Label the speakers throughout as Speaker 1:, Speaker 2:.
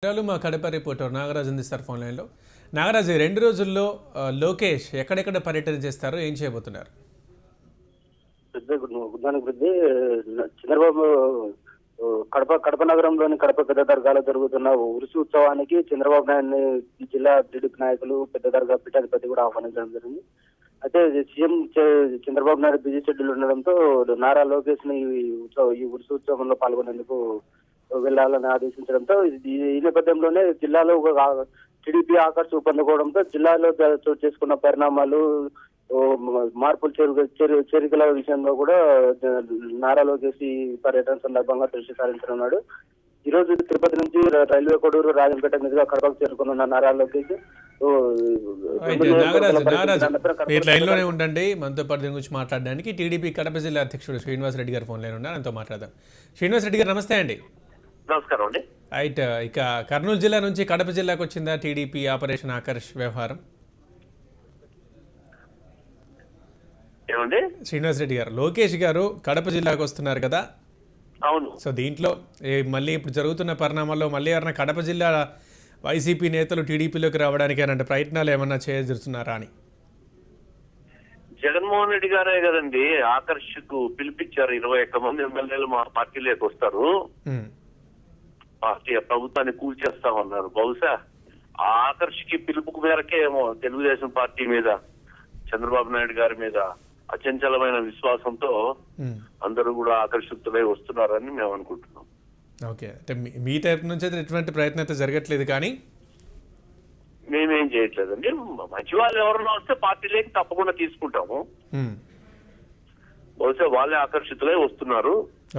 Speaker 1: మా కడప రిపోర్టర్ నాగరాజ్ అందిస్తారు ఫోన్ లైన్లో. నాగరాజ్, 2 రోజుల్లో లోకేష్ ఎక్కడెక్కడ పర్యటన చేస్తారు, ఏం చేయబోతున్నారు?
Speaker 2: చంద్రబాబు కడప నగరంలోని కడప పెద్ద దర్గాలో జరుగుతున్న ఉరుసు ఉత్సవానికి చంద్రబాబు నాయుడిని జిల్లా టీడీపీ నాయకులు పెద్ద దర్గా పీఠాధిపతి కూడా ఆహ్వానించడం జరిగింది. అయితే CM Chandrababu Naidu busy schedule ఉండడంతో నారా లోకేష్ ని ఈ ఉరుసు ఉత్సవంలో పాల్గొనేందుకు వెళ్లాలని ఆదేశించడంతో ఈ నేపథ్యంలోనే జిల్లాలో టీడీపీ ఆకర్షణ పొందుకోవడంతో జిల్లాలో చోటు చేసుకున్న పరిణామాలు, మార్పులు చేరికల విషయంలో కూడా నారా లోకేష్ ఈ పర్యటన సందర్భంగా దృష్టి సారించనున్నాడు. ఈ రోజు తిరుపతి నుంచి రైల్వే కోడూరు రాజంపేట మీదుగా కడపకు చేరుకున్న నారా లోకేష్
Speaker 1: లైన్లోనే ఉండండి. మనతో పాటు దీని గురించి మాట్లాడడానికి టీడీపీ కడప జిల్లా అధ్యక్షుడు శ్రీనివాస్ రెడ్డి గారు ఫోన్ లైన్ ఉన్నారు, ఆయనతో మాట్లాడదాం. శ్రీనివాస్ రెడ్డి గారు నమస్తే అండి.
Speaker 3: నమస్కారం అండి.
Speaker 1: రైట్, ఇక కర్నూలు జిల్లా నుంచి కడప జిల్లాకు వచ్చిందా టీడీపీ ఆపరేషన్ ఆకర్ష్ వ్యవహారం?
Speaker 3: ఏమండి
Speaker 1: శ్రీనివాస్ రెడ్డి గారు, లోకేష్ గారు కడప జిల్లాకు వస్తున్నారు కదా?
Speaker 3: అవును.
Speaker 1: సో దీంట్లో మళ్ళీ ఇప్పుడు జరుగుతున్న పరిణామాల్లో మళ్ళీ ఎవరైనా కడప జిల్లా వైసీపీ నేతలు టీడీపీలోకి రావడానికి అంటే ప్రయత్నాలు ఏమన్నా చేయజరుస్తున్నారా అని?
Speaker 3: జగన్మోహన్ రెడ్డి గారే కదండి ఆకర్షకు పిలిపించారు. 21 మంది ఎమ్మెల్యేలు మా పార్టీలోకి వస్తారు, పార్టీ ప్రభుత్వాన్ని కూల్చేస్తామన్నారు. బహుశా ఆ ఆకర్షకి పిలుపుకు మేరకే ఏమో తెలుగుదేశం పార్టీ మీద, చంద్రబాబు నాయుడు గారి మీద అచంచలమైన విశ్వాసంతో అందరూ కూడా ఆకర్షితులై వస్తున్నారని మేము అనుకుంటున్నాం.
Speaker 1: ఓకే, అంటే మీ తరపు నుంచి అయితే ఎటువంటి ప్రయత్నం అయితే జరగట్లేదు, కానీ
Speaker 3: మేమేం చేయట్లేదండి. మంచి వాళ్ళు ఎవరైనా వస్తే పార్టీలోకి తప్పకుండా తీసుకుంటాము. బహుశా వాళ్ళే ఆకర్షితులై వస్తున్నారు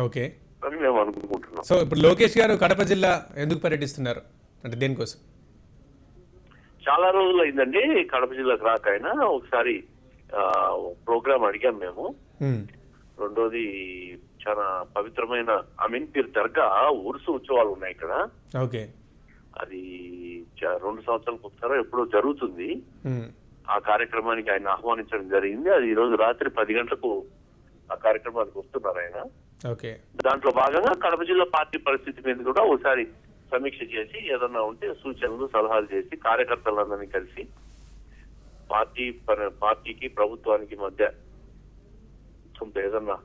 Speaker 1: ఓకే
Speaker 3: అని మేము అనుకుంటున్నాం.
Speaker 1: సో ఇప్పుడు లోకేష్ గారు కడప జిల్లా ఎందుకు పర్యటిస్తున్నారు, అంటే దేనికోసం?
Speaker 3: చాలా రోజులు అయిందండి కడప జిల్లాకు రాక. అయినా ఒకసారి ప్రోగ్రామ్ అడిగాం మేము. రెండోది చాలా పవిత్రమైన పీర్ దర్గా ఉరుసు ఉత్సవాలు ఉన్నాయి ఇక్కడ.
Speaker 1: ఓకే,
Speaker 3: అది 2 సంవత్సరాలకు ఒకసారి ఎప్పుడో జరుగుతుంది. ఆ కార్యక్రమానికి ఆయన ఆహ్వానించడం జరిగింది. అది ఈ రోజు రాత్రి 10 గంటలకు ఆ కార్యక్రమానికి వస్తున్నారు ఆయన.
Speaker 1: ఓకే,
Speaker 3: దాంట్లో భాగంగా కడప జిల్లా పార్టీ పరిస్థితి మీద కూడా ఒకసారి సమీక్ష చేసి ఏదన్నా ఉంటే సూచనలు సలహాలు చేసి కార్యకర్తలందరినీ కలిసి పార్టీకి ప్రభుత్వానికి మధ్య ఏదన్నా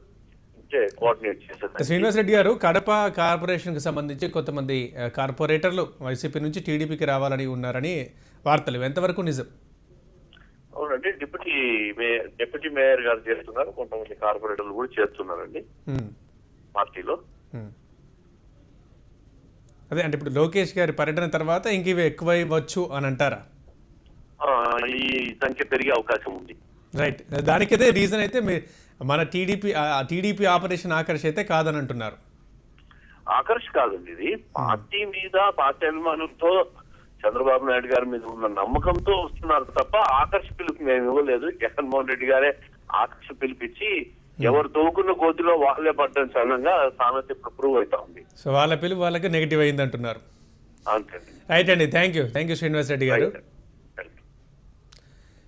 Speaker 3: ఉంటే కోఆర్డినేట్ చేసేది.
Speaker 1: శ్రీనివాస్ రెడ్డి గారు, కడప కార్పొరేషన్ కి సంబంధించి కొంతమంది కార్పొరేటర్లు వైసీపీ నుంచి టీడీపీకి రావాలని ఉన్నారని వార్తలు, ఎంతవరకు నిజం?
Speaker 3: అవునండి, డిప్యూటీ మేయర్ గారు చేస్తున్నారు, కొంతమంది కార్పొరేటర్లు కూడా చేస్తున్నారండి పార్టీలో.
Speaker 1: అదే అంటే ఇప్పుడు లోకేష్ గారి పర్యటన తర్వాత ఇంక ఇవి ఎక్కువైవచ్చు అని అంటారా?
Speaker 3: ఈ సంఖ్య పెరిగే అవకాశం ఉంది.
Speaker 1: రైట్, దానికైతే రీజన్ అయితే మన టీడీపీ ఆపరేషన్ ఆకర్ష్ అయితే కాదని అంటున్నారు.
Speaker 3: ఆకర్ష్ కాదండి, ఇది పార్టీ మీద, పార్టీ అభిమానులతో, చంద్రబాబు నాయుడు గారి మీద ఉన్న నమ్మకంతో వస్తున్నారు తప్ప ఆకర్ష్ పిలుపు మేము ఇవ్వలేదు. జగన్మోహన్ రెడ్డి గారే ఆకర్ష్ పిలిపించి ఎవరు తోకున్న గోతిలో వాళ్ళే పడ్డం చలంగా సామెత ఇప్పుడు ప్రూవ్ అవుతా ఉంది.
Speaker 1: సో వాళ్ళ పిలుపు వాళ్ళకి నెగిటివ్ అయింది అంటున్నారు.
Speaker 3: అంతే.
Speaker 1: రైట్ అండి, థ్యాంక్ యూ శ్రీనివాస్ రెడ్డి గారు.